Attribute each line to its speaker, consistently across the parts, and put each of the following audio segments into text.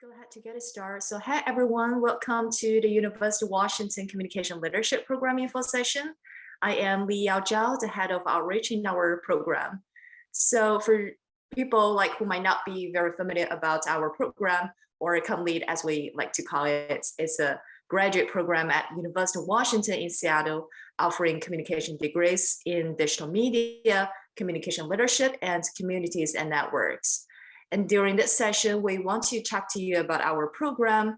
Speaker 1: Go ahead to get it started. So, hi everyone, welcome to the University of Washington Communication Leadership Program info session. I am Li Yao Zhao, the head of outreach in our program. So, for people like who might not be very familiar about our program, or ComLead as we like to call it, it's a graduate program at University of Washington in Seattle, offering communication degrees in digital media, communication leadership, and communities and networks. And during this session, we want to talk to you about our program,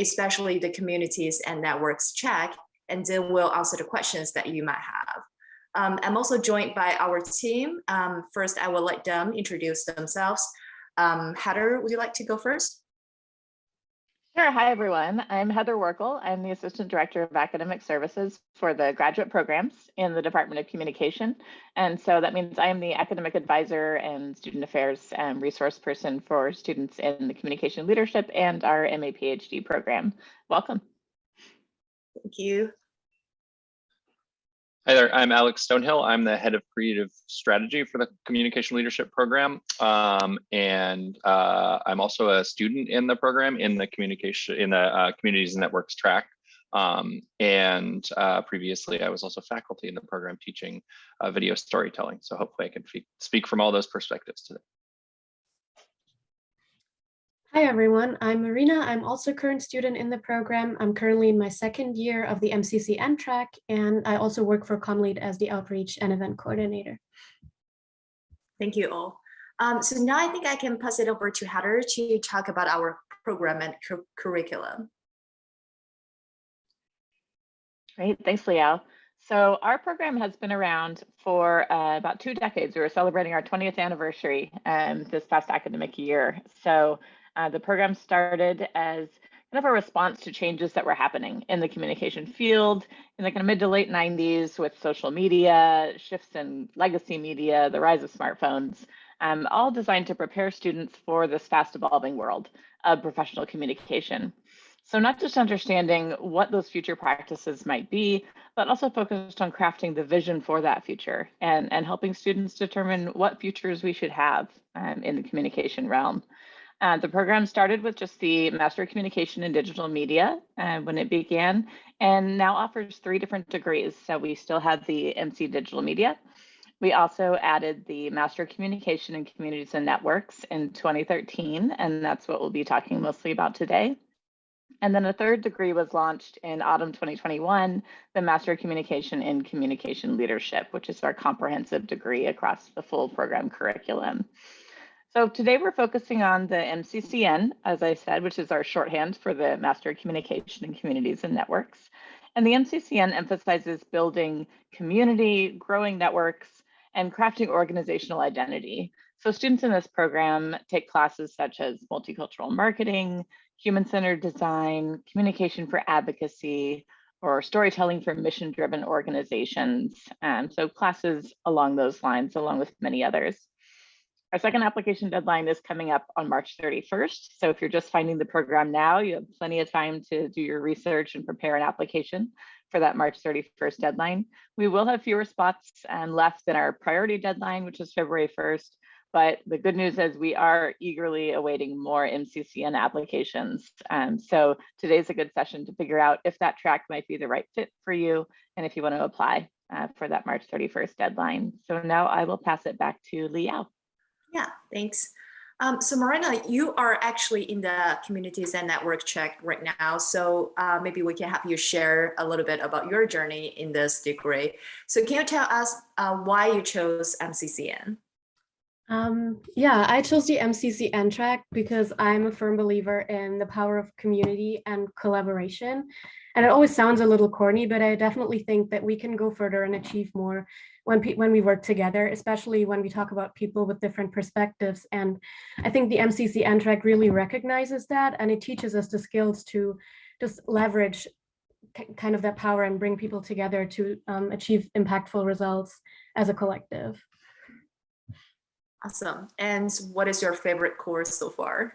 Speaker 1: especially the communities and networks track, and then we'll answer the questions that you might have. I'm also joined by our team. First, I will let them introduce themselves. Heather, would you like to go first?
Speaker 2: Sure. Hi, everyone. I'm Heather Werkel. I'm the Assistant Director of Academic Services for the graduate programs in the Department of Communication. And so that means I am the academic advisor and student affairs resource person for students in the communication leadership and our MA PhD program. Welcome.
Speaker 1: Thank you.
Speaker 3: Hi there, I'm Alex Stonehill. I'm the head of creative strategy for the communication leadership program. I'm also a student in the program in the communities and networks track. Previously I was also faculty in the program teaching video storytelling. So hopefully I can speak from all those perspectives today.
Speaker 4: Hi everyone, I'm Marina. I'm also a current student in the program. I'm currently in my second year of the Mccn track, and I also work for ComLead as the outreach and event coordinator.
Speaker 1: Thank you all. So now I think I can pass it over to Heather to talk about our program and curriculum.
Speaker 2: Great, thanks, Liao. So our program has been around for about 2 decades. We were celebrating our 20th anniversary this past academic year. So the program started as kind of a response to changes that were happening in the communication field in the kind of mid to late 90s with social media, shifts in legacy media, the rise of smartphones, all designed to prepare students for this fast evolving world of professional communication. So not just understanding what those future practices might be, but also focused on crafting the vision for that future and helping students determine what futures we should have in the communication realm. The program started with just the Master of Communication in Digital Media when it began, and now offers 3 different degrees. So we still have the MC Digital Media. We also added the Master of Communication in Communities and Networks in 2013, and that's what we'll be talking mostly about today. And then a 3rd degree was launched in autumn 2021, the Master of Communication in Communication Leadership, which is our comprehensive degree across the full program curriculum. So today we're focusing on the MCCN, as I said, which is our shorthand for the Master of Communication in Communities and Networks. And the MCCN emphasizes building community, growing networks, and crafting organizational identity. So students in this program take classes such as multicultural marketing, human-centered design, communication for advocacy, or storytelling for mission-driven organizations. So classes along those lines, along with many others. Our second application deadline is coming up on March 31st. So if you're just finding the program now, you have plenty of time to do your research and prepare an application for that March 31st deadline. We will have fewer spots left than our priority deadline, which is February 1st. But the good news is we are eagerly awaiting more MCCN applications. So today's a good session to figure out if that track might be the right fit for you and if you want to apply for that March 31st deadline. So now I will pass it back to Liao.
Speaker 1: Yeah, thanks. So Marina, you are actually in the communities and network track right now. So maybe we can have you share a little bit about your journey in this degree. So can you tell us why you chose MCCN?
Speaker 4: Yeah, I chose the MCCN track because I'm a firm believer in the power of community and collaboration. And it always sounds a little corny, but I definitely think that we can go further and achieve more when we work together, especially when we talk about people with different perspectives. And I think the MCCN track really recognizes that, and it teaches us the skills to just leverage kind of that power and bring people together to achieve impactful results as a collective.
Speaker 1: Awesome. And what is your favorite course so far?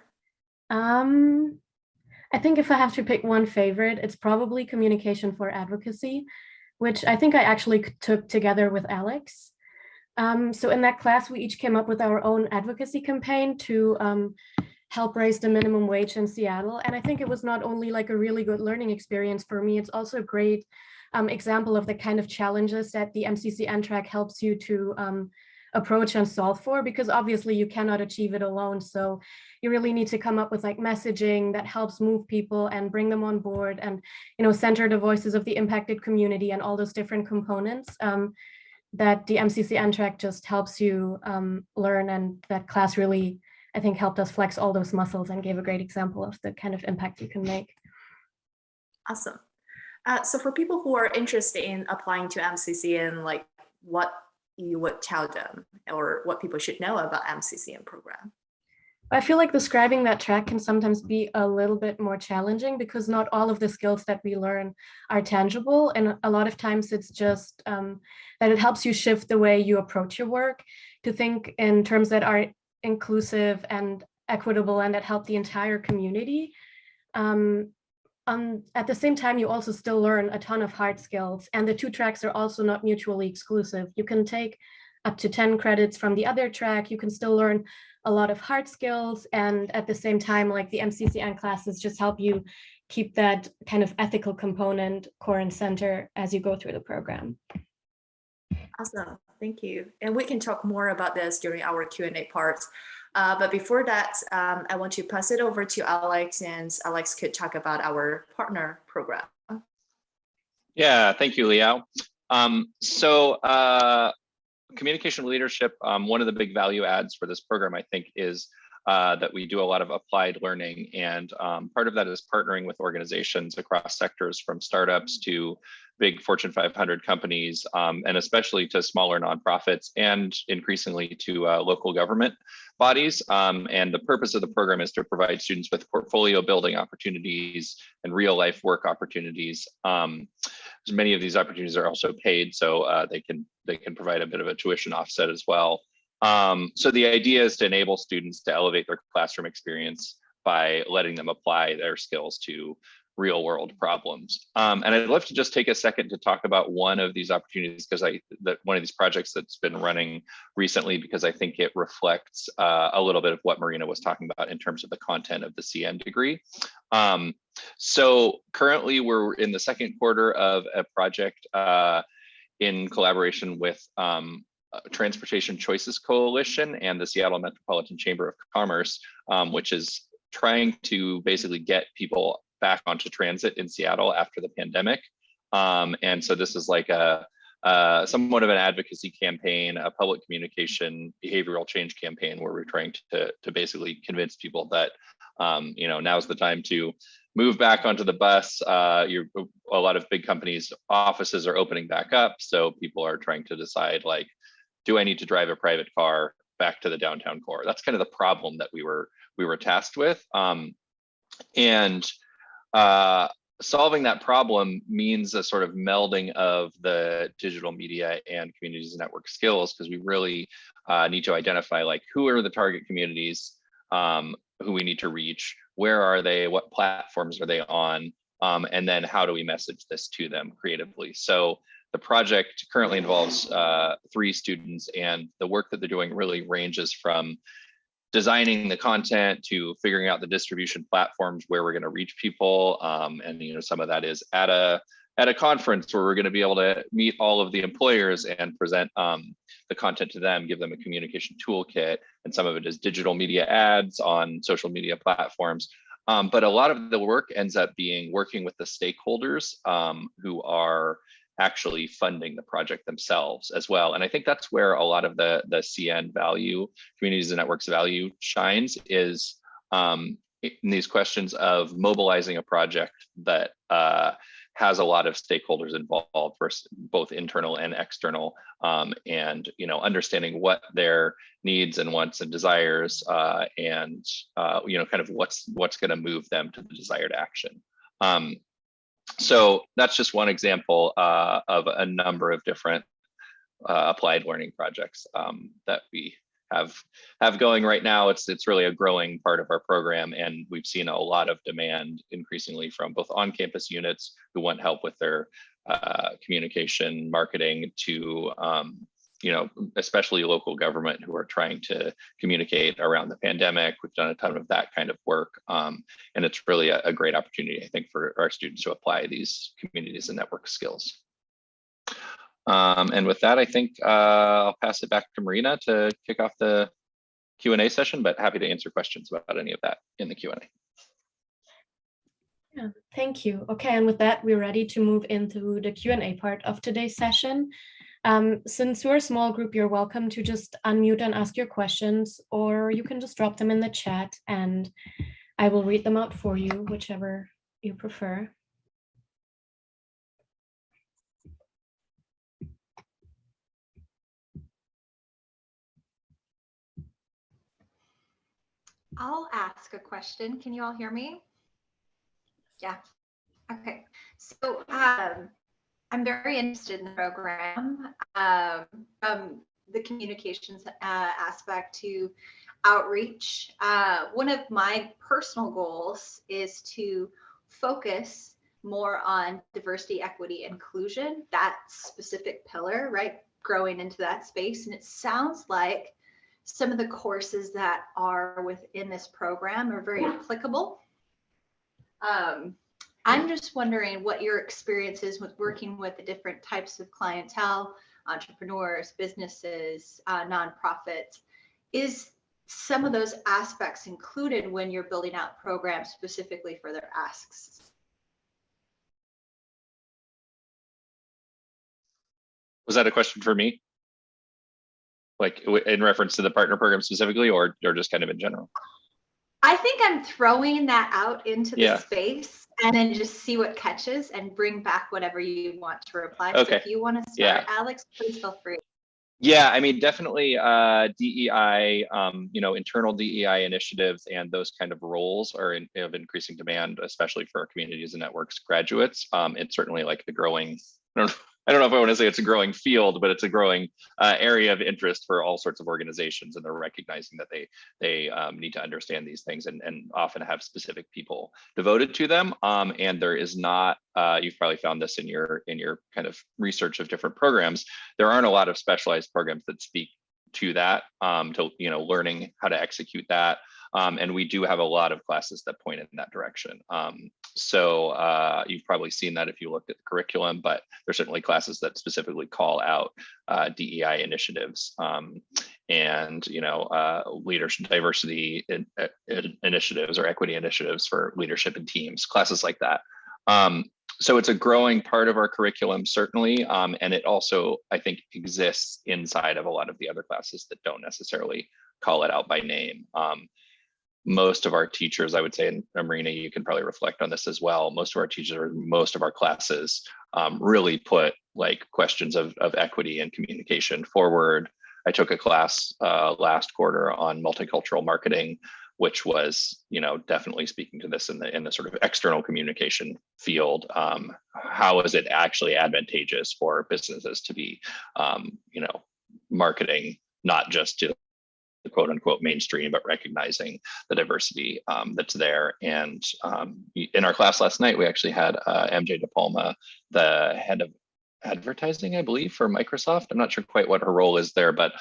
Speaker 4: I think if I have to pick one favorite, it's probably Communication for Advocacy, which I think I actually took together with Alex. So in that class, we each came up with our own advocacy campaign to help raise the minimum wage in Seattle. And I think it was not only like a really good learning experience for me, it's also a great example of the kind of challenges that the MCCN track helps you to approach and solve for, because obviously you cannot achieve it alone. So you really need to come up with like messaging that helps move people and bring them on board, and center the voices of the impacted community and all those different components that the MCCN track just helps you learn. And that class really, I think, helped us flex all those muscles and gave a great example of the kind of impact you can make.
Speaker 1: Awesome. So for people who are interested in applying to MCCN, like what you would tell them or what people should know about MCCN program?
Speaker 4: I feel like describing that track can sometimes be a little bit more challenging because not all of the skills that we learn are tangible. And a lot of times it's just that it helps you shift the way you approach your work to think in terms that are inclusive and equitable and that help the entire community. At the same time, you also still learn a ton of hard skills, and the two tracks are also not mutually exclusive. You can take up to 10 credits from the other track. You can still learn a lot of hard skills, and at the same time, like the MCCN classes just help you keep that kind of ethical component core and center as you go through the program.
Speaker 1: Awesome, thank you. And we can talk more about this during our Q&A part. But before that, I want to pass it over to Alex, and Alex could talk about our partner program.
Speaker 3: Yeah, thank you, Liao. Communication leadership, one of the big value adds for this program, I think, is that we do a lot of applied learning. And part of that is partnering with organizations across sectors, from startups to big Fortune 500 companies, and especially to smaller nonprofits, and increasingly to local government bodies. And the purpose of the program is to provide students with portfolio building opportunities and real life work opportunities. Many of these opportunities are also paid, so they can provide a bit of a tuition offset as well. So the idea is to enable students to elevate their classroom experience by letting them apply their skills to real world problems. And I'd love to just take a second to talk about one of these opportunities, because one of these projects that's been running recently, because I think it reflects a little bit of what Marina was talking about in terms of the content of the CN degree. So currently we're in the second quarter of a project in collaboration with Transportation Choices Coalition and the Seattle Metropolitan Chamber of Commerce, which is trying to basically get people back onto transit in Seattle after the pandemic. And so this is like somewhat of an advocacy campaign, a public communication, behavioral change campaign, where we're trying to basically convince people that now's the time to move back onto the bus. A lot of big companies' offices are opening back up, so people are trying to decide, like, do I need to drive a private car back to the downtown core? That's kind of the problem that we were tasked with. Solving that problem means a sort of melding of the digital media and communities and network skills, because we really need to identify, like, who are the target communities, who we need to reach, where are they, what platforms are they on, and then how do we message this to them creatively. So the project currently involves 3 students, and the work that they're doing really ranges from designing the content to figuring out the distribution platforms where we're going to reach people. And some of that is at a conference where we're going to be able to meet all of the employers and present the content to them, give them a communication toolkit. And some of it is digital media ads on social media platforms. But a lot of the work ends up being working with the stakeholders who are actually funding the project themselves as well. And I think that's where a lot of the CN value, communities and networks value, shines, is in these questions of mobilizing a project that has a lot of stakeholders involved, both internal and external, and understanding what their needs and wants and desires, and kind of what's going to move them to the desired action. So that's just one example of a number of different applied learning projects that we have going right now. It's really a growing part of our program, and we've seen a lot of demand increasingly from both on-campus units who want help with their communication, marketing, to especially local government who are trying to communicate around the pandemic. We've done a ton of that kind of work. And it's really a great opportunity, I think, for our students to apply these communities and network skills. And with that, I think I'll pass it back to Marina to kick off the Q&A session, but happy to answer questions about any of that in the Q&A.
Speaker 4: Yeah, thank you. Okay, and with that, we're ready to move into the Q&A part of today's session. Since we're a small group, you're welcome to just unmute and ask your questions, or you can just drop them in the chat and I will read them out for you, whichever you prefer.
Speaker 5: I'll ask a question. Can you all hear me? Yeah. Okay. So I'm very interested in the program, from the communications aspect to outreach. One of my personal goals is to focus more on diversity, equity, inclusion, that specific pillar, right? Growing into that space. And it sounds like some of the courses that are within this program are very applicable. I'm just wondering what your experience is with working with the different types of clientele, entrepreneurs, businesses, nonprofits. Is some of those aspects included when you're building out programs specifically for their asks?
Speaker 3: Was that a question for me? Like in reference to the partner program specifically, or just kind of in general?
Speaker 5: I think I'm throwing that out into the space and then just see what catches and bring back whatever you want to reply. Okay. So if you want to start, Alex, please feel free.
Speaker 3: Yeah, I mean, definitely DEI, internal DEI initiatives and those kind of roles are of increasing demand, especially for our communities and networks graduates. It's certainly like the growing, I don't know if I want to say it's a growing field, but it's a growing area of interest for all sorts of organizations, and they're recognizing that they need to understand these things and often have specific people devoted to them. And there is not, you've probably found this in your kind of research of different programs, there aren't a lot of specialized programs that speak to that, to learning how to execute that. And we do have a lot of classes that point in that direction. So you've probably seen that if you looked at the curriculum, but there's certainly classes that specifically call out DEI initiatives and leadership diversity initiatives or equity initiatives for leadership and teams, classes like that. So it's a growing part of our curriculum, certainly, and it also, I think, exists inside of a lot of the other classes that don't necessarily call it out by name. Most of our teachers, I would say, and Marina, you can probably reflect on this as well, most of our teachers, most of our classes really put like questions of equity and communication forward. I took a class last quarter on multicultural marketing, which was, definitely speaking to this in the sort of external communication field. How is it actually advantageous for businesses to be, marketing not just to the quote unquote mainstream, but recognizing the diversity that's there. And in our class last night, we actually had MJ DePalma, the head of advertising, I believe, for Microsoft. I'm not sure quite what her role is there, but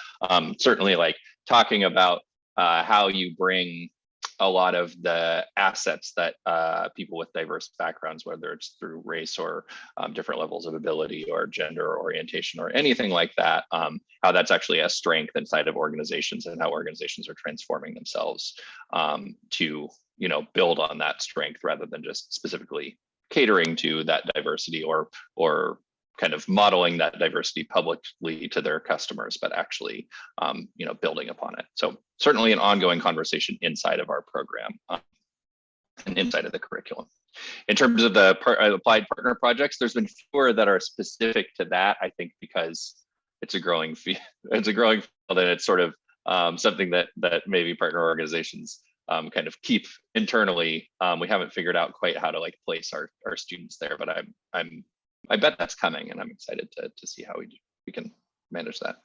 Speaker 3: certainly like talking about how you bring a lot of the assets that people with diverse backgrounds, whether it's through race or different levels of ability or gender orientation or anything like that, how that's actually a strength inside of organizations and how organizations are transforming themselves to build on that strength rather than just specifically catering to that diversity or kind of modeling that diversity publicly to their customers, but actually, building upon it. So certainly an ongoing conversation inside of our program and inside of the curriculum. In terms of the applied partner projects, there's been fewer that are specific to that, I think, because it's a growing field. It's a growing field, and it's sort of something that maybe partner organizations kind of keep internally. We haven't figured out quite how to like place our students there, but I bet that's coming, and I'm excited to see how we can manage that.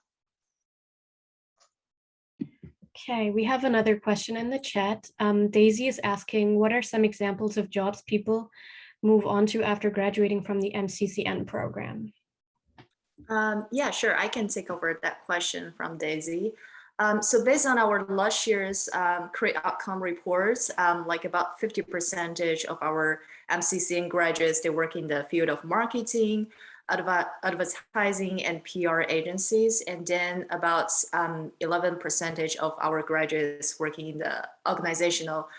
Speaker 4: Okay, we have another question in the chat. Daisy is asking, what are some examples of jobs people move on to after graduating from the MCCN program?
Speaker 1: Yeah, sure. I can take over that question from Daisy. So based on our last year's career outcome reports, like about 50% of our MCCN graduates, they work in the field of marketing, advertising, and PR agencies. And then about 11% of our graduates working in the organizational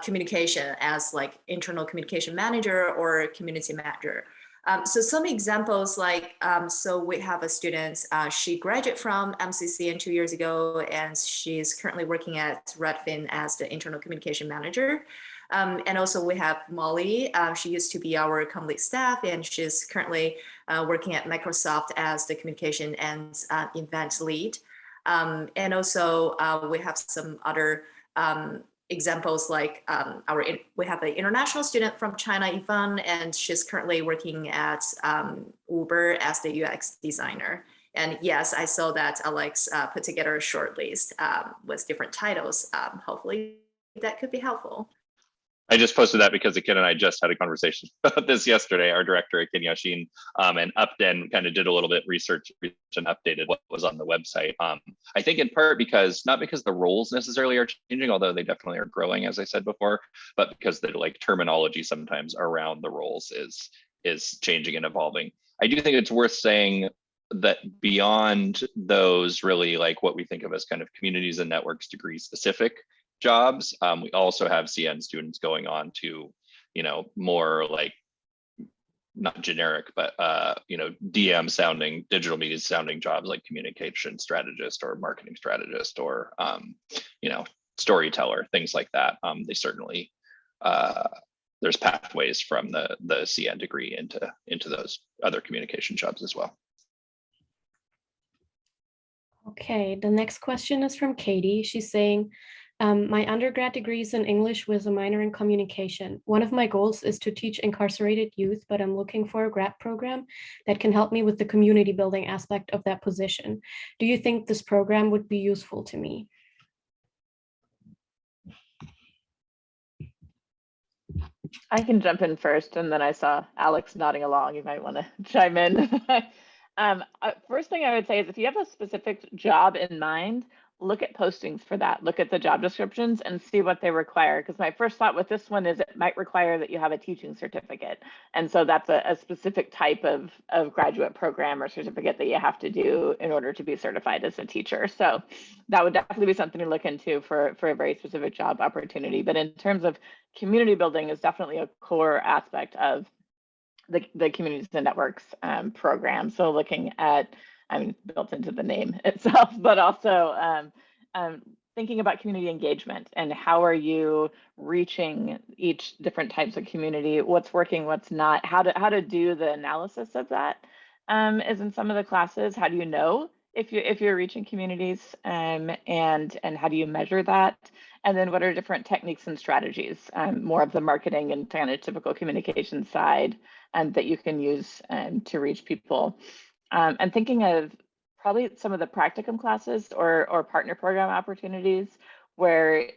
Speaker 1: communication as like internal communication manager or community manager. So some examples like, so we have a student, she graduated from MCCN 2 years ago, and she's currently working at Redfin as the internal communication manager. And also we have Molly, she used to be our complete staff, and she's currently working at Microsoft as the communication and event lead. And also we have some other examples like we have an international student from China, Yvonne, and she's currently working at Uber as the UX designer. And yes, I saw that Alex put together a short list with different titles. Hopefully that could be helpful.
Speaker 3: I just posted that because Akin and I just had a conversation about this yesterday. Our director, Akin Yashin, and Upden kind of did a little bit research and updated what was on the website. I think in part because, not because the roles necessarily are changing, although they definitely are growing, as I said before, but because the like terminology sometimes around the roles is changing and evolving. I do think it's worth saying that beyond those really like what we think of as kind of communities and networks degree specific jobs, we also have CN students going on to, more like not generic, but DM sounding, digital media sounding jobs like communication strategist or marketing strategist or storyteller, things like that. They certainly there's pathways from the CN degree into those other communication jobs as well.
Speaker 4: Okay, the next question is from Katie. She's saying, my undergrad degree is in English with a minor in communication. One of my goals is to teach incarcerated youth, but I'm looking for a grad program that can help me with the community building aspect of that position. Do you think this program would be useful to me?
Speaker 2: I can jump in first, and then I saw Alex nodding along. You might want to chime in. First thing I would say is if you have a specific job in mind, look at postings for that. Look at the job descriptions and see what they require. Because my first thought with this one is it might require that you have a teaching certificate. And so that's a specific type of graduate program or certificate that you have to do in order to be certified as a teacher. So that would definitely be something to look into for a very specific job opportunity. But in terms of community building is definitely a core aspect of the communities and networks program. So looking at, built into the name itself, but also thinking about community engagement and how are you reaching each different types of community, what's working, what's not, how to do the analysis of that is in some of the classes. How do you know if you're reaching communities and how do you measure that? And then what are different techniques and strategies, more of the marketing and kind of typical communication side that you can use to reach people. And thinking of probably some of the practicum classes or partner program opportunities where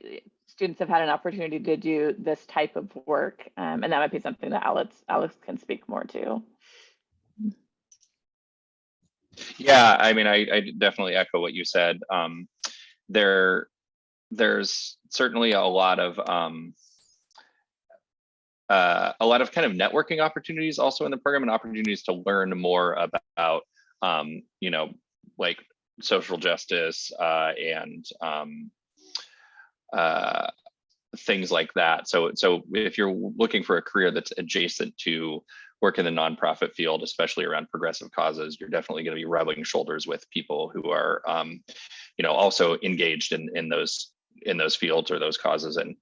Speaker 2: students have had an opportunity to do this type of work. And that might be something that Alex can speak more to.
Speaker 3: Yeah, I definitely echo what you said. There's certainly a lot of kind of networking opportunities also in the program and opportunities to learn more about like social justice and things like that. So if you're looking for a career that's adjacent to work in the nonprofit field, especially around progressive causes, you're definitely going to be rubbing shoulders with people who are also engaged in those fields or those causes and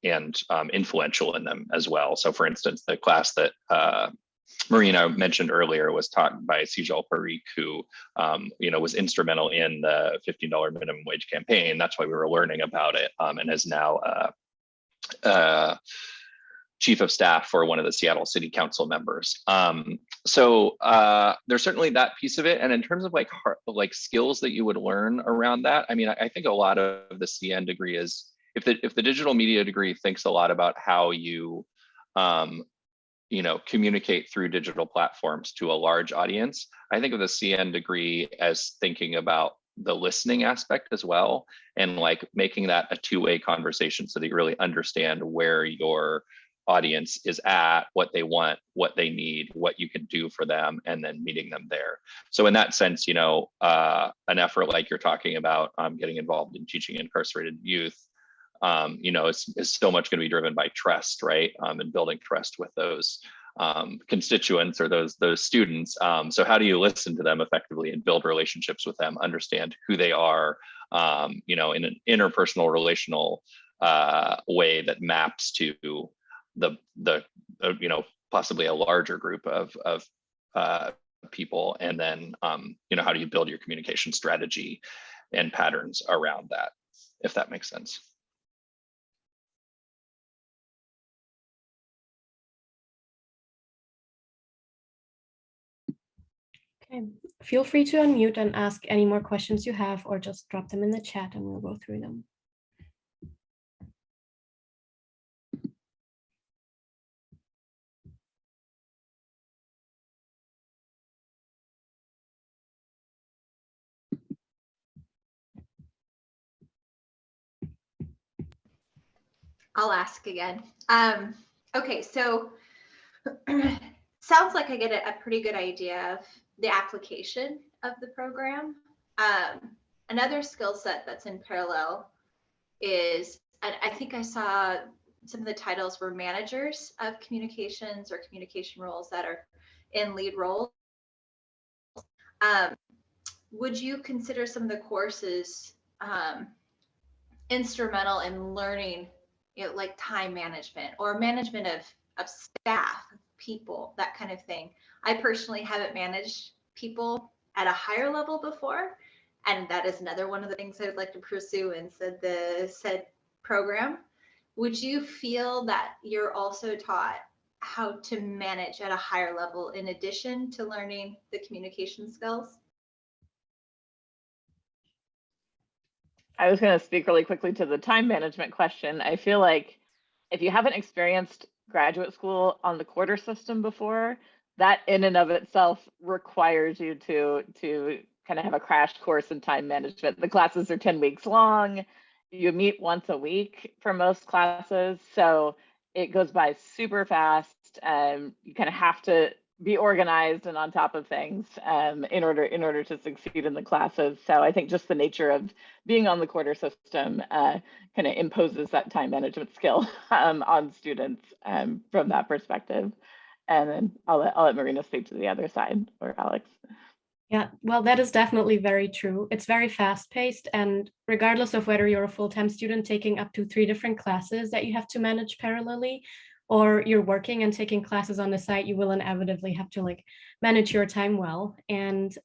Speaker 3: influential in them as well. So for instance, the class that Marina mentioned earlier was taught by Sijal Parikh, who was instrumental in the $15 minimum wage campaign. That's why we were learning about it, and is now chief of staff for one of the Seattle City Council members. So there's certainly that piece of it. And in terms of like skills that you would learn around that, I think a lot of the CN degree is, if the digital media degree thinks a lot about how you communicate through digital platforms to a large audience. I think of the CN degree as thinking about the listening aspect as well, and like making that a two-way conversation so that you really understand where your audience is at, what they want, what they need, what you can do for them, and then meeting them there. So in that sense, an effort like you're talking about, getting involved in teaching incarcerated youth, is so much going to be driven by trust, right? And building trust with those constituents or those students. So how do you listen to them effectively and build relationships with them, understand who they are, in an interpersonal relational way that maps to the possibly a larger group of people, and then how do you build your communication strategy and patterns around that, if that makes sense.
Speaker 4: Okay, feel free to unmute and ask any more questions you have, or just drop them in the chat and we'll go through them.
Speaker 5: I'll ask again. Okay, so sounds like I get a pretty good idea of the application of the program. Another skill set that's in parallel is, and I think I saw some of the titles were managers of communications or communication roles that are in lead roles. Would you consider some of the courses instrumental in learning, like time management or management of staff, people, that kind of thing? I personally haven't managed people at a higher level before, and that is another one of the things I'd like to pursue in said program. Would you feel that you're also taught how to manage at a higher level in addition to learning the communication skills?
Speaker 2: I was going to speak really quickly to the time management question. I feel like if you haven't experienced graduate school on the quarter system before, that in and of itself requires you to kind of have a crash course in time management. The classes are 10 weeks long. You meet once a week for most classes. So it goes by super fast. You kind of have to be organized and on top of things in order to succeed in the classes. So I think just the nature of being on the quarter system kind of imposes that time management skill on students from that perspective. And then I'll let Marina speak to the other side, or Alex.
Speaker 4: Yeah, well, that is definitely very true. It's very fast paced, and regardless of whether you're a full-time student taking up to 3 different classes that you have to manage parallelly, or you're working and taking classes on the side, you will inevitably have to manage your time well. And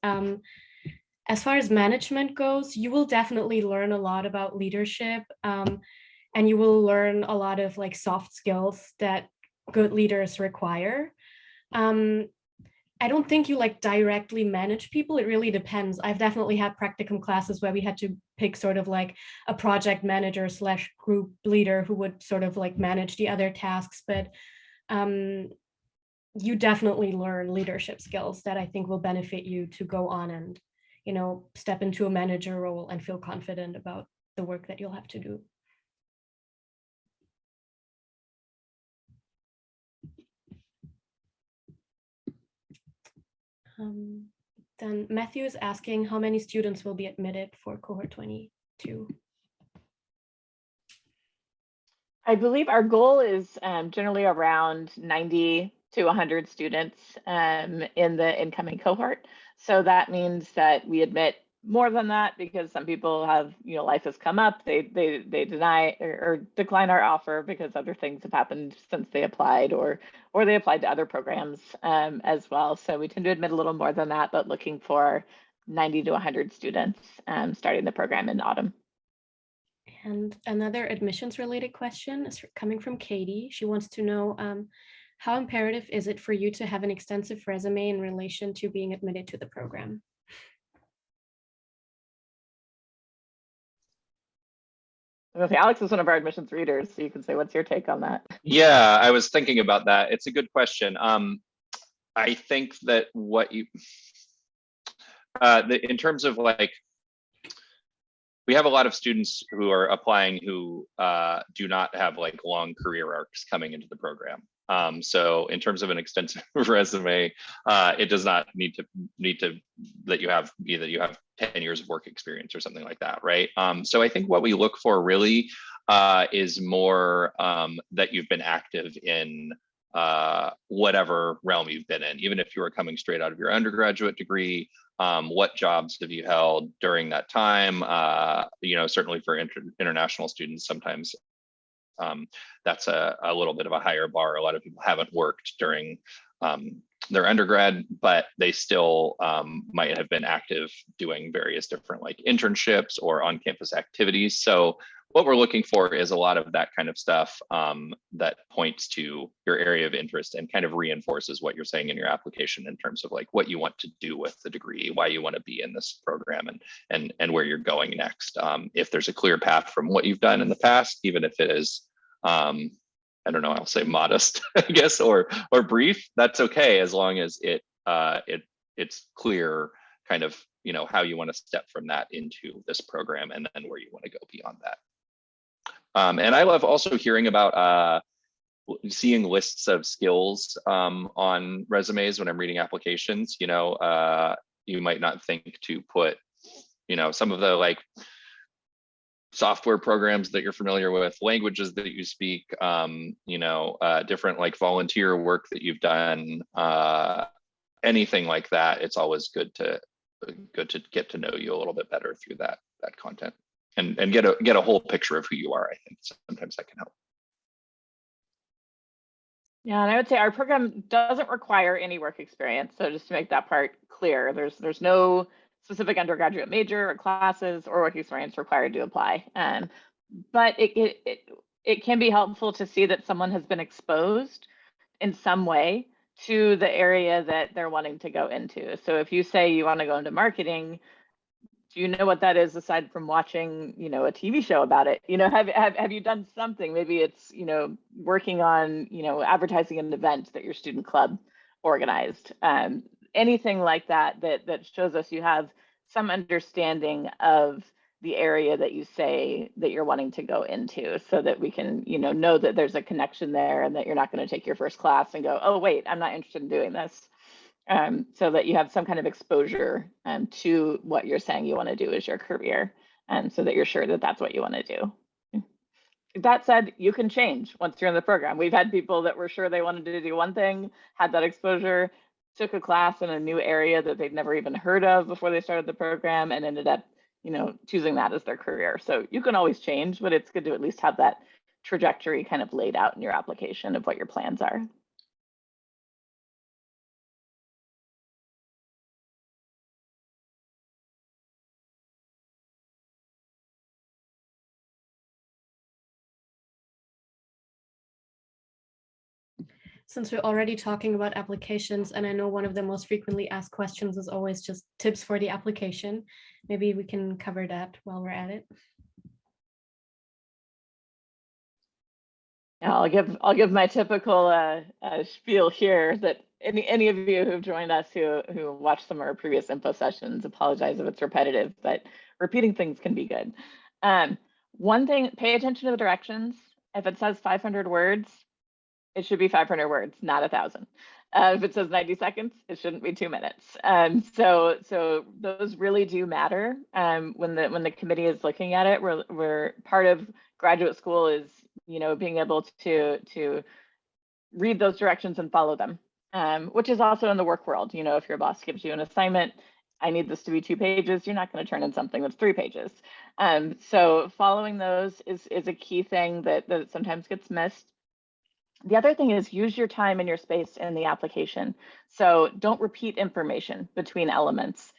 Speaker 4: as far as management goes, you will definitely learn a lot about leadership, and you will learn a lot of soft skills that good leaders require. I don't think you directly manage people. It really depends. I've definitely had practicum classes where we had to pick sort of a project manager / group leader who would sort of manage the other tasks. But you definitely learn leadership skills that I think will benefit you to go on and, step into a manager role and feel confident about the work that you'll have to do. Then Matthew is asking how many students will be admitted for cohort 22.
Speaker 2: I believe our goal is generally around 90 to 100 students in the incoming cohort. So that means that we admit more than that because some people have, life has come up, they deny or decline our offer because other things have happened since they applied, or they applied to other programs as well. So we tend to admit a little more than that, but looking for 90 to 100 students starting the program in autumn.
Speaker 4: And another admissions related question is coming from Katie. She wants to know, how imperative is it for you to have an extensive resume in relation to being admitted to the program?
Speaker 2: Alex is one of our admissions readers, so you can say, what's your take on that?
Speaker 3: Yeah, I was thinking about that. It's a good question. I think that what you, in terms of like, we have a lot of students who are applying who do not have like long career arcs coming into the program. So in terms of an extensive resume, it does not need to that you have either you have 10 years of work experience or something like that, right? So I think what we look for really is more that you've been active in whatever realm you've been in, even if you were coming straight out of your undergraduate degree. What jobs have you held during that time? You know, certainly for international students, sometimes that's a little bit of a higher bar. A lot of people haven't worked during their undergrad, but they still might have been active doing various different like internships or on-campus activities. So what we're looking for is a lot of that kind of stuff that points to your area of interest and kind of reinforces what you're saying in your application in terms of like what you want to do with the degree, why you want to be in this program, and where you're going next. If there's a clear path from what you've done in the past, even if it is I don't know, I'll say modest, I guess, or brief, that's okay, as long as it's clear kind of, you know, how you want to step from that into this program and then where you want to go beyond that. And I love also hearing about seeing lists of skills on resumes when I'm reading applications. You know, you might not think to put, you know, some of the like software programs that you're familiar with, languages that you speak, you know, different like volunteer work that you've done, anything like that. It's always good to get to know you a little bit better through that content and get a whole picture of who you are. I think sometimes that can help.
Speaker 2: Yeah, and I would say our program doesn't require any work experience. So just to make that part clear, there's no specific undergraduate major or classes or work experience required to apply. But it can be helpful to see that someone has been exposed in some way to the area that they're wanting to go into. So if you say you want to go into marketing, do you know what that is aside from watching, you know, a TV show about it? You know, have you done something? Maybe it's, you know, working on, you know, advertising an event that your student club organized. Anything like that shows us you have some understanding of the area that you say that you're wanting to go into, so that we can, you know that there's a connection there and that you're not going to take your first class and go, oh, wait, I'm not interested in doing this. So that you have some kind of exposure to what you're saying you want to do as your career, and so that you're sure that that's what you want to do. That said, you can change once you're in the program. We've had people that were sure they wanted to do one thing, had that exposure, took a class in a new area that they'd never even heard of before they started the program, and ended up, you know, choosing that as their career. So you can always change, but it's good to at least have that trajectory kind of laid out in your application of what your plans are.
Speaker 4: Since we're already talking about applications, and I know one of the most frequently asked questions is always just tips for the application, maybe we can cover that while we're at it.
Speaker 2: Yeah, I'll give my typical spiel here that any of you who've joined us who watched some of our previous info sessions, apologize if it's repetitive, but repeating things can be good. One thing, pay attention to the directions. If it says 500 words, it should be 500 words, not 1,000. If it says 90 seconds, it shouldn't be 2 minutes. So those really do matter. When the committee is looking at it, we're part of graduate school is, you know, being able to read those directions and follow them, which is also in the work world. You know, if your boss gives you an assignment, I need this to be 2 pages, you're not going to turn in something that's 3 pages. So following those is a key thing that sometimes gets missed. The other thing is use your time and your space in the application. So don't repeat information between elements.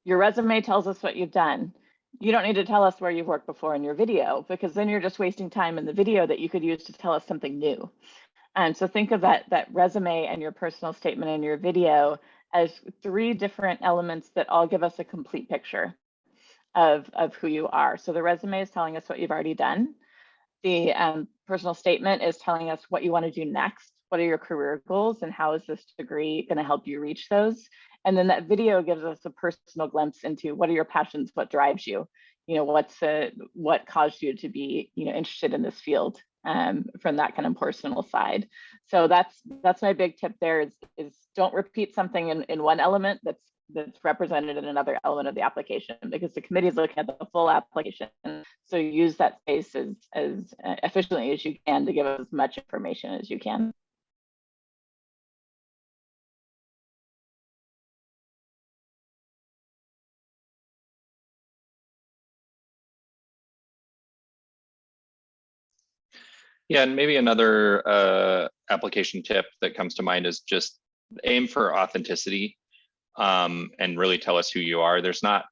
Speaker 2: Your resume tells us what you've done. You don't need to tell us where you've worked before in your video, because then you're just wasting time in the video that you could use to tell us something new. And so think of that resume and your personal statement in your video as 3 different elements that all give us a complete picture of who you are. So the resume is telling us what you've already done. The personal statement is telling us what you want to do next. What are your career goals and how is this degree going to help you reach those? And then that video gives us a personal glimpse into what are your passions, what drives you, what caused you to be, interested in this field from that kind of personal side. So that's my big tip there is don't repeat something in one element that's represented in another element of the application, because the committee is looking at the full application. So use that space as efficiently as you can to give us as much information as you can.
Speaker 3: Yeah, and maybe another application tip that comes to mind is just aim for authenticity, and really tell us who you are. There's not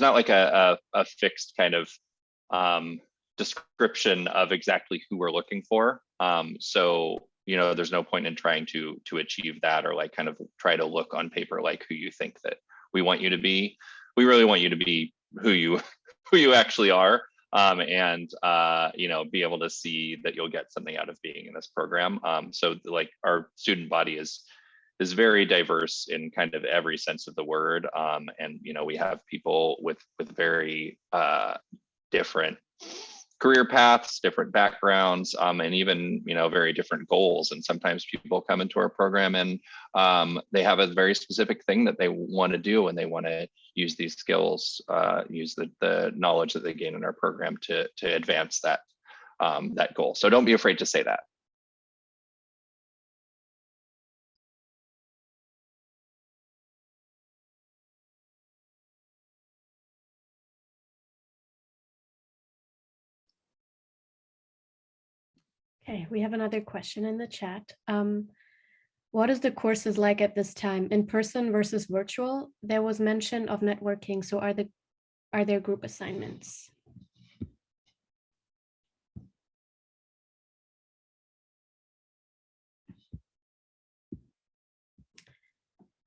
Speaker 3: like a fixed kind of description of exactly who we're looking for. So there's no point in trying to achieve that, or like kind of try to look on paper like who you think that we want you to be. We really want you to be who you actually are. And be able to see that you'll get something out of being in this program. So like our student body is very diverse in kind of every sense of the word. And we have people with very different career paths, different backgrounds, and even very different goals. And sometimes people come into our program and they have a very specific thing that they want to do, and they want to use these skills, use the knowledge that they gain in our program to advance that goal. So don't be afraid to say that.
Speaker 4: Okay, we have another question in the chat. What is the courses like at this time, in person versus virtual? There was mention of networking, so are there group assignments?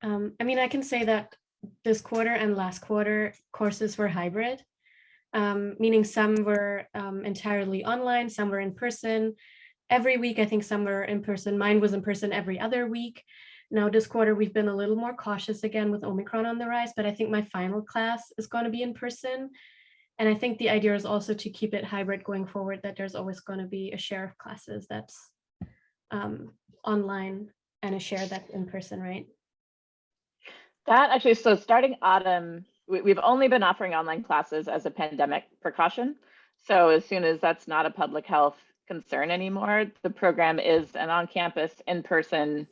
Speaker 4: I can say that this quarter and last quarter courses were hybrid, meaning some were entirely online, some were in person. Every week, I think some were in person. Mine was in person every other week. Now this quarter, we've been a little more cautious again with Omicron on the rise, but I think my final class is going to be in person. And I think the idea is also to keep it hybrid going forward, that there's always going to be a share of classes that's online and a share that's in person, right?
Speaker 2: That actually, so starting autumn, we've only been offering online classes as a pandemic precaution. So as soon as that's not a public health concern anymore, the program is an on-campus, in-person,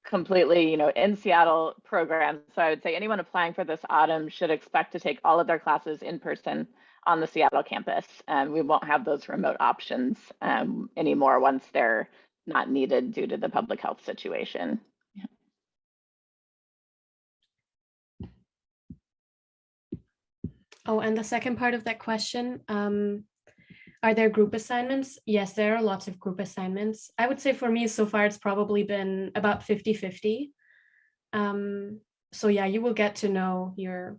Speaker 2: completely, in Seattle program. So I would say anyone applying for this autumn should expect to take all of their classes in person on the Seattle campus. We won't have those remote options anymore once they're not needed due to the public health situation.
Speaker 4: Oh, and the second part of that question, are there group assignments? Yes, there are lots of group assignments. I would say for me so far, it's probably been about 50-50. So yeah, you will get to know your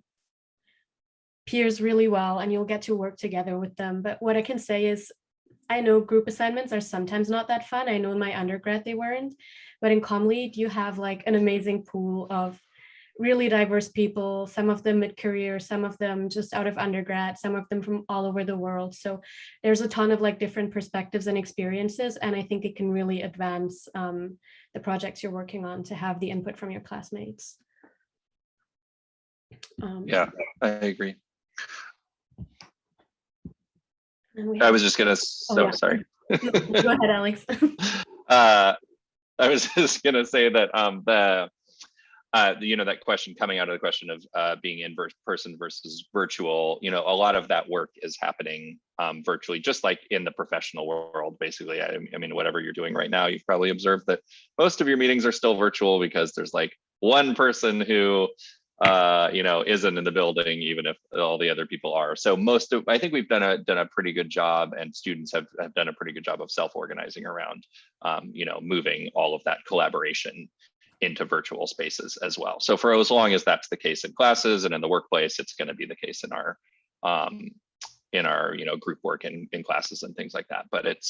Speaker 4: peers really well and you'll get to work together with them. But what I can say is, I know group assignments are sometimes not that fun. I know in my undergrad they weren't, but in CommLead you have like an amazing pool of really diverse people, some of them mid-career, some of them just out of undergrad, some of them from all over the world. So there's a ton of like different perspectives and experiences. And I think it can really advance the projects you're working on to have the input from your classmates.
Speaker 3: Yeah, I agree.
Speaker 4: I
Speaker 3: was just gonna, sorry.
Speaker 4: Go ahead, Alex.
Speaker 3: I was just gonna say that that question coming out of the question of being in person versus virtual, a lot of that work is happening virtually, just like in the professional world, basically. I mean, whatever you're doing right now, you've probably observed that most of your meetings are still virtual because there's like one person who isn't in the building, even if all the other people are. So I think we've done a pretty good job, and students have done a pretty good job of self-organizing around, moving all of that collaboration into virtual spaces as well. So for as long as that's the case in classes and in the workplace, it's going to be the case in our our group work in classes and things like that. But it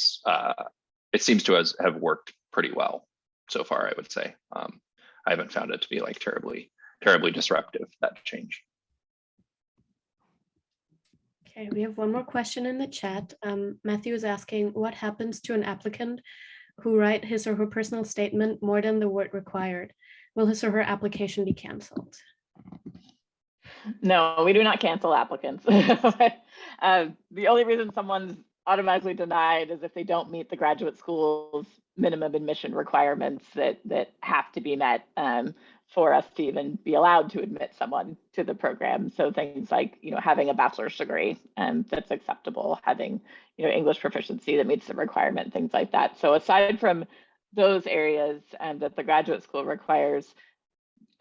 Speaker 3: seems to us have worked pretty well so far, I would say. I haven't found it to be like terribly disruptive, that change.
Speaker 4: Okay, we have one more question in the chat. Matthew is asking, what happens to an applicant who write his or her personal statement more than the word required? Will his or her application be canceled?
Speaker 2: No, we do not cancel applicants. The only reason someone's automatically denied is if they don't meet the graduate school's minimum admission requirements that have to be met for us to even be allowed to admit someone to the program. So things like, having a bachelor's degree that's acceptable, having, English proficiency that meets the requirement, things like that. So aside from those areas that the graduate school requires,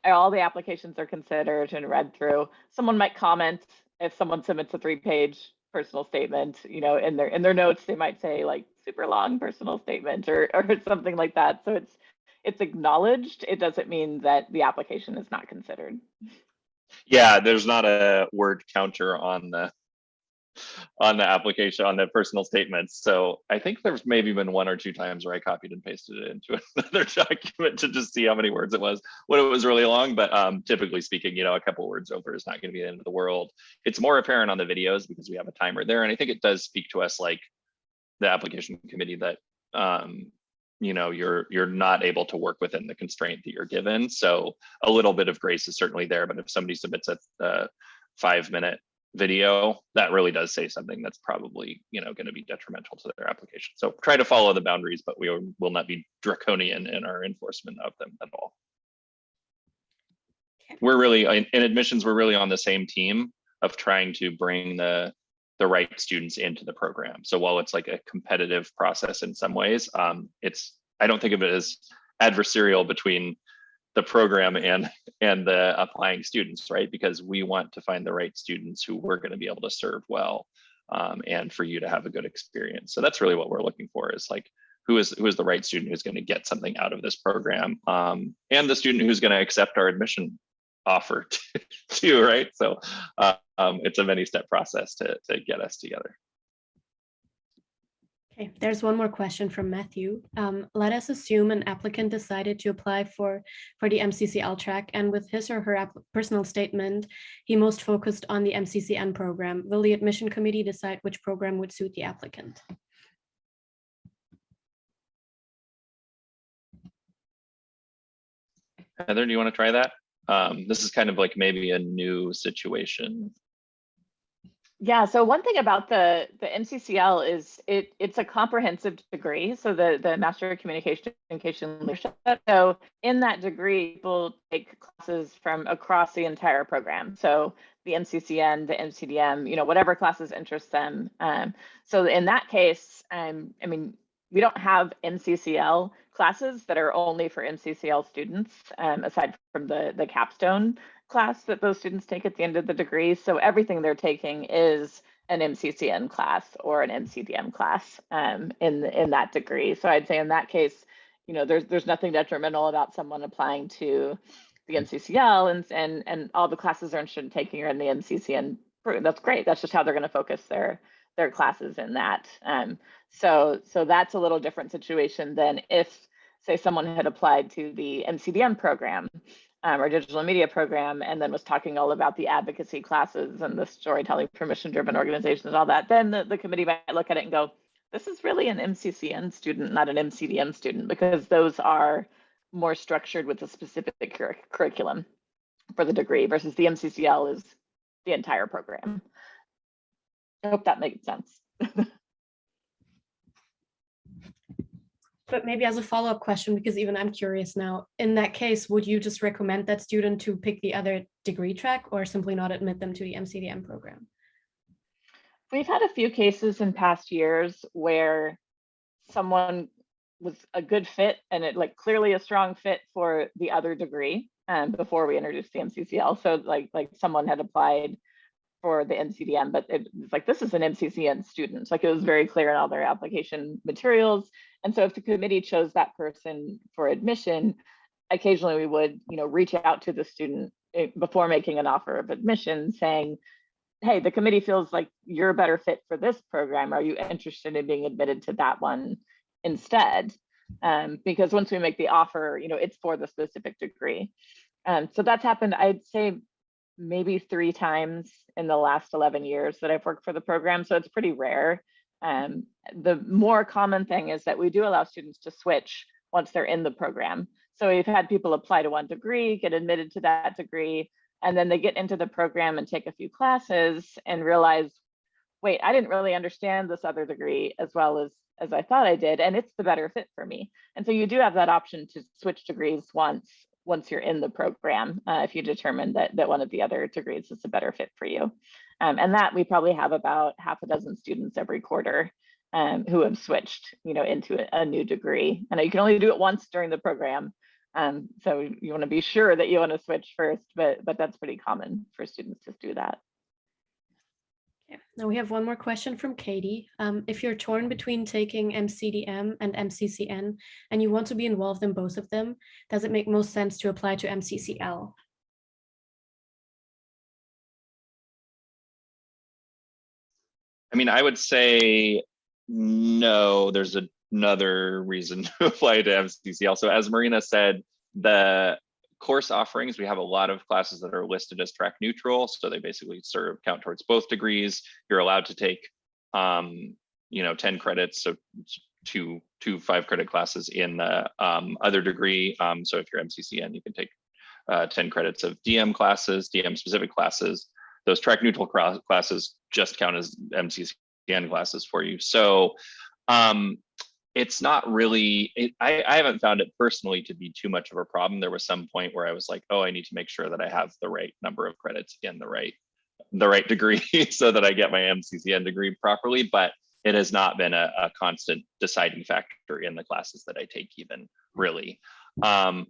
Speaker 2: all the applications are considered and read through. Someone might comment if someone submits a 3-page personal statement, in their notes, they might say like super long personal statement or something like that. So it's acknowledged. It doesn't mean that the application is not considered.
Speaker 3: Yeah, there's not a word counter on the application, on the personal statements. So I think there's maybe been 1 or 2 times where I copied and pasted it into another document to just see how many words it was when it was really long. But typically speaking, a couple words over is not going to be the end of the world. It's more apparent on the videos because we have a timer there. And I think it does speak to us, like the application committee, that you're not able to work within the constraint that you're given. So a little bit of grace is certainly there. But if somebody submits a 5-minute video, that really does say something that's probably going to be detrimental to their application. So try to follow the boundaries, but we will not be draconian in our enforcement of them at all. We're really, in admissions, we're really on the same team of trying to bring the right students into the program. So while it's like a competitive process in some ways, I don't think of it as adversarial between the program and the applying students, right? Because we want to find the right students who we're going to be able to serve well, and for you to have a good experience. So that's really what we're looking for, is like who is the right student who's going to get something out of this program, and the student who's going to accept our admission offer too, right? So it's a many-step process to get us together.
Speaker 4: Okay, there's one more question from Matthew. Let us assume an applicant decided to apply for the MCCL track, and with his or her personal statement, he most focused on the MCCN program. Will the admission committee decide which program would suit the applicant?
Speaker 3: Heather, do you want to try that? This is kind of like maybe a new situation.
Speaker 2: Yeah, so one thing about the MCCL is it's a comprehensive degree. So the Master of Communication Leadership. So in that degree, people take classes from across the entire program. So the MCCN, the MCDM, whatever classes interest them. So in that case, I mean, we don't have MCCL classes that are only for MCCL students, aside from the capstone class that those students take at the end of the degree. So everything they're taking is an MCCN class or an MCDM class in that degree. So I'd say in that case, there's nothing detrimental about someone applying to the MCCL and all the classes they're interested in taking are in the MCCN. That's great. That's just how they're going to focus their classes in that. So that's a little different situation than if, say, someone had applied to the MCDM program or digital media program and then was talking all about the advocacy classes and the storytelling, permission-driven organizations and all that. Then the committee might look at it and go, this is really an MCCN student, not an MCDM student, because those are more structured with a specific curriculum for the degree versus the MCCL is the entire program. I hope that makes sense.
Speaker 4: But maybe as a follow-up question, because even I'm curious now, in that case, would you just recommend that student to pick the other degree track or simply not admit them to the MCDM program?
Speaker 2: We've had a few cases in past years where someone was a good fit and it like clearly a strong fit for the other degree before we introduced the MCCL. So like someone had applied for the MCDM, but it was like, this is an MCCN student. Like it was very clear in all their application materials. And so if the committee chose that person for admission, occasionally we would, reach out to the student before making an offer of admission saying, hey, the committee feels like you're a better fit for this program. Are you interested in being admitted to that one instead? Because once we make the offer, it's for the specific degree. So that's happened, I'd say, maybe 3 times in the last 11 years that I've worked for the program. So it's pretty rare. The more common thing is that we do allow students to switch once they're in the program. So we've had people apply to one degree, get admitted to that degree, and then they get into the program and take a few classes and realize, wait, I didn't really understand this other degree as well as I thought I did, and it's the better fit for me. And so you do have that option to switch degrees once you're in the program, if you determine that one of the other degrees is a better fit for you. And that we probably have about half a dozen students every quarter who have switched, into a new degree. And you can only do it once during the program. So you want to be sure that you want to switch first, but that's pretty common for students to do that.
Speaker 4: Yeah. Now we have one more question from Katie. If you're torn between taking MCDM and MCCN and you want to be involved in both of them, does it make most sense to apply to MCCL?
Speaker 3: I mean, I would say no, there's another reason to apply to MCCL. So as Marina said, the course offerings, we have a lot of classes that are listed as track neutral. So they basically sort of count towards both degrees. You're allowed to take, 10 credits, so two 5-credit classes in the other degree. So if you're MCCN, you can take 10 credits of DM classes, DM specific classes. Those track neutral classes just count as MCCN classes for you. So it's not really, I haven't found it personally to be too much of a problem. There was some point where I was like, oh, I need to make sure that I have the right number of credits in the right degree so that I get my MCCN degree properly, but it has not been a constant deciding factor in the classes that I take even, really.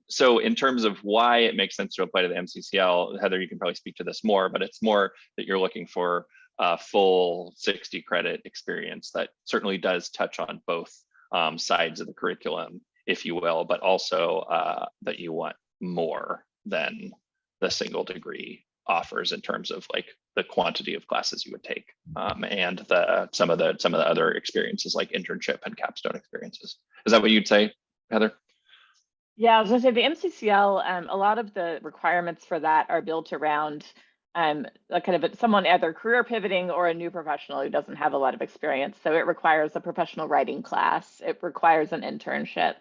Speaker 3: So in terms of why it makes sense to apply to the MCCL, Heather, you can probably speak to this more, but it's more that you're looking for a full 60 credit experience that certainly does touch on both sides of the curriculum, if you will, but also that you want more than the single degree offers in terms of like the quantity of classes you would take, and some of the other experiences like internship and capstone experiences. Is that what you'd say, Heather?
Speaker 2: Yeah, I was gonna say the MCCL, a lot of the requirements for that are built around someone either career pivoting or a new professional who doesn't have a lot of experience. So it requires a professional writing class. It requires an internship.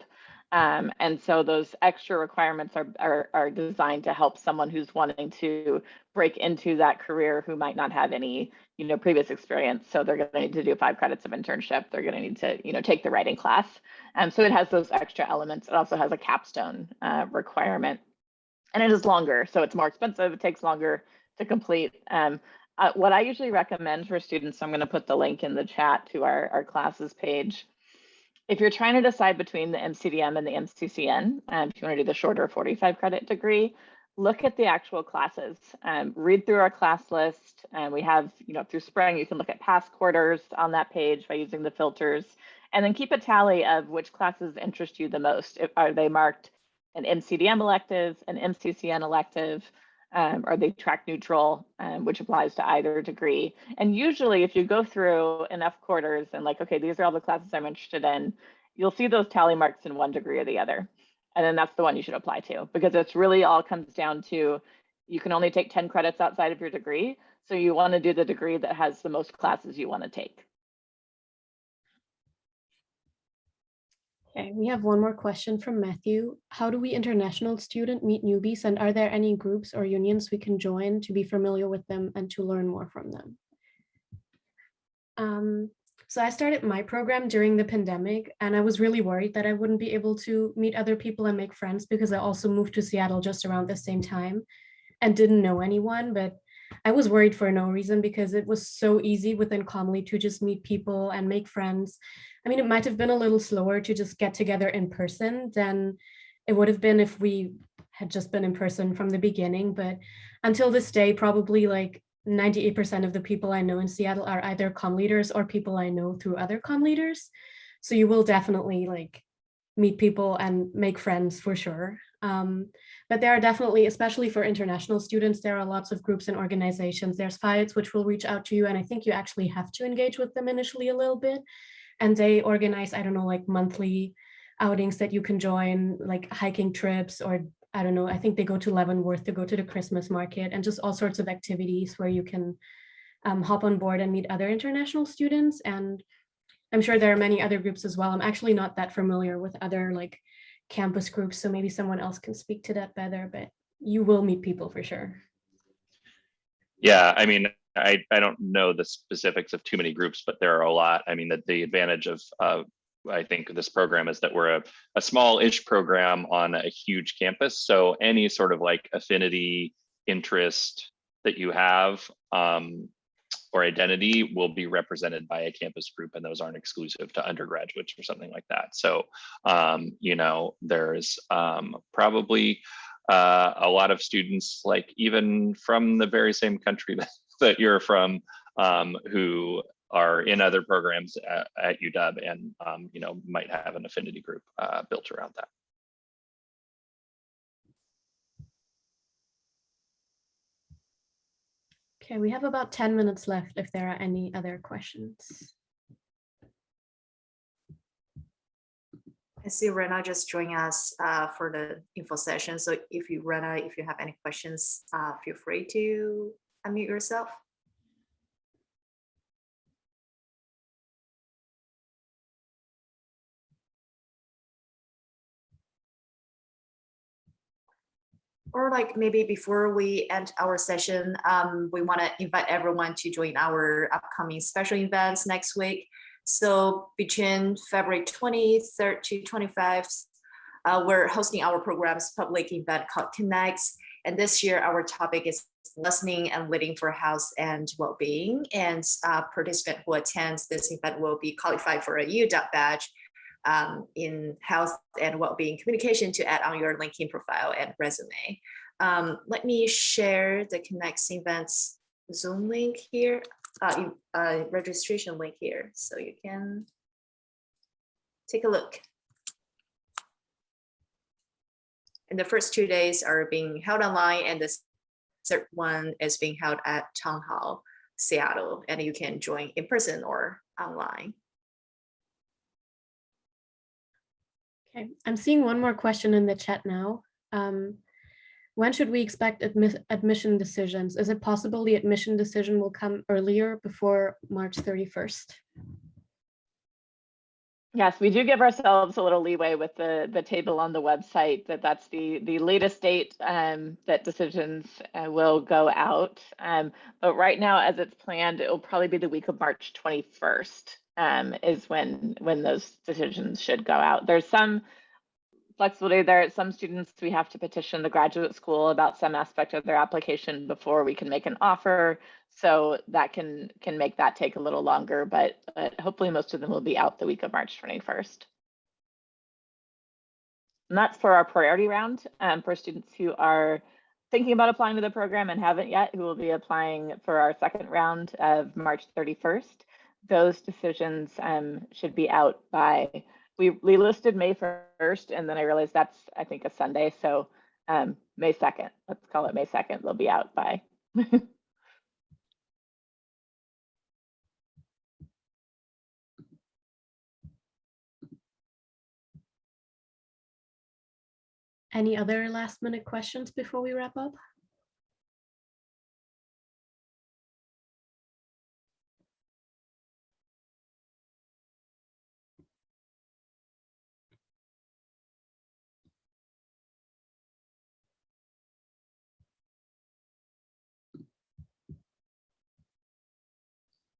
Speaker 2: And so those extra requirements are designed to help someone who's wanting to break into that career who might not have any, previous experience. So they're going to need to do 5 credits of internship. They're going to need to, take the writing class. So it has those extra elements. It also has a capstone requirement, and it is longer. So it's more expensive. It takes longer to complete. What I usually recommend for students, so I'm going to put the link in the chat to our classes page. If you're trying to decide between the MCDM and the MCCN, if you want to do the shorter 45 credit degree, look at the actual classes. Read through our class list. We have, through spring, you can look at past quarters on that page by using the filters, and then keep a tally of which classes interest you the most. Are they marked an MCDM elective, an MCCN elective? Are they track neutral, which applies to either degree? And usually if you go through enough quarters and like, okay, these are all the classes I'm interested in, you'll see those tally marks in one degree or the other. And then that's the one you should apply to, because it's really all comes down to, you can only take 10 credits outside of your degree. So you want to do the degree that has the most classes you want to take.
Speaker 4: Okay, we have one more question from Matthew. How do we international student meet newbies, and are there any groups or unions we can join to be familiar with them and to learn more from them? So I started my program during the pandemic, and I was really worried that I wouldn't be able to meet other people and make friends, because I also moved to Seattle just around the same time and didn't know anyone. But I was worried for no reason, because it was so easy within Comly to just meet people and make friends. I mean, it might have been a little slower to just get together in person than it would have been if we had just been in person from the beginning. But until this day, probably like 98% of the people I know in Seattle are either comm leaders or people I know through other comm leaders. So you will definitely like meet people and make friends for sure. But there are definitely, especially for international students, there are lots of groups and organizations. There's FIETs which will reach out to you, and I think you actually have to engage with them initially a little bit. And they organize, I don't know, like monthly outings that you can join, like hiking trips, or I don't know, I think they go to Leavenworth to go to the Christmas market, and just all sorts of activities where you can hop on board and meet other international students. And I'm sure there are many other groups as well. I'm actually not that familiar with other like campus groups, so maybe someone else can speak to that better, but you will meet people for sure.
Speaker 3: Yeah, I mean, I don't know the specifics of too many groups, but there are a lot. I mean, the advantage of I think this program is that we're a small-ish program on a huge campus. So any sort of like affinity, interest that you have or identity will be represented by a campus group, and those aren't exclusive to undergraduates or something like that. So, you know, there's probably a lot of students, like even from the very same country that you're from, who are in other programs at UW, and you know, might have an affinity group built around that.
Speaker 4: Okay, we have about 10 minutes left if there are any other questions.
Speaker 1: I see Rena just joining us for the info session. So if you, Rena, if you have any questions, feel free to unmute yourself. Or like maybe before we end our session, we want to invite everyone to join our upcoming special events next week. So between February 23rd to 25th, we're hosting our program's public event called Connects. And this year, our topic is listening and leading for health and well-being. And participant who attends this event will be qualified for a UW badge in health and well-being communication to add on your LinkedIn profile and resume. Let me share the Connects events Zoom link here, registration link here, so you can take a look. And the first 2 days are being held online, and the third one is being held at Town Hall, Seattle, and you can join in person or online.
Speaker 4: Okay, I'm seeing one more question in the chat now. When should we expect admission decisions? Is it possible the admission decision will come earlier, before March 31st?
Speaker 2: Yes, we do give ourselves a little leeway with the table on the website that's the latest date that decisions will go out. But right now, as it's planned, it will probably be the week of March 21st is when those decisions should go out. There's some flexibility there. Some students, we have to petition the graduate school about some aspect of their application before we can make an offer. So that can make that take a little longer, but hopefully most of them will be out the week of March 21st. And that's for our priority round for students who are thinking about applying to the program and haven't yet, who will be applying for our second round of March 31st. Those decisions should be out by, we listed May 1st, and then I realized that's, I think, a Sunday. So May 2nd, let's call it May 2nd, they'll be out by.
Speaker 4: Any other last minute questions before we wrap up?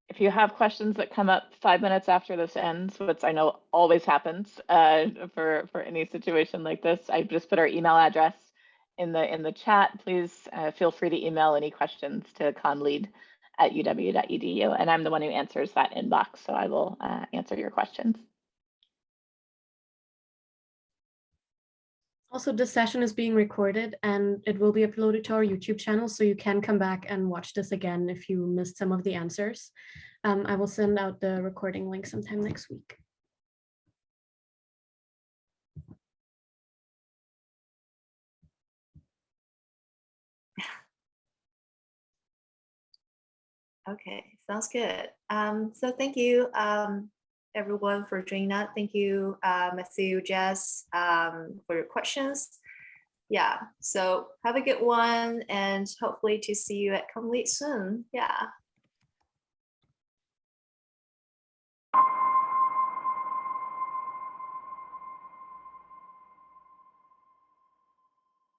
Speaker 2: If you have questions that come up 5 minutes after this ends, which I know always happens for any situation like this, I just put our email address in the chat. Please feel free to email any questions to conlead@uw.edu, and I'm the one who answers that inbox, so I will answer your questions.
Speaker 4: Also, this session is being recorded and it will be uploaded to our YouTube channel, so you can come back and watch this again if you missed some of the answers. I will send out the recording link sometime next week.
Speaker 1: Okay, sounds good. So thank you, everyone, for joining us. Thank you, Matthew, Jess, for your questions. Yeah, so have a good one, and hopefully to see you at Complete soon. Yeah.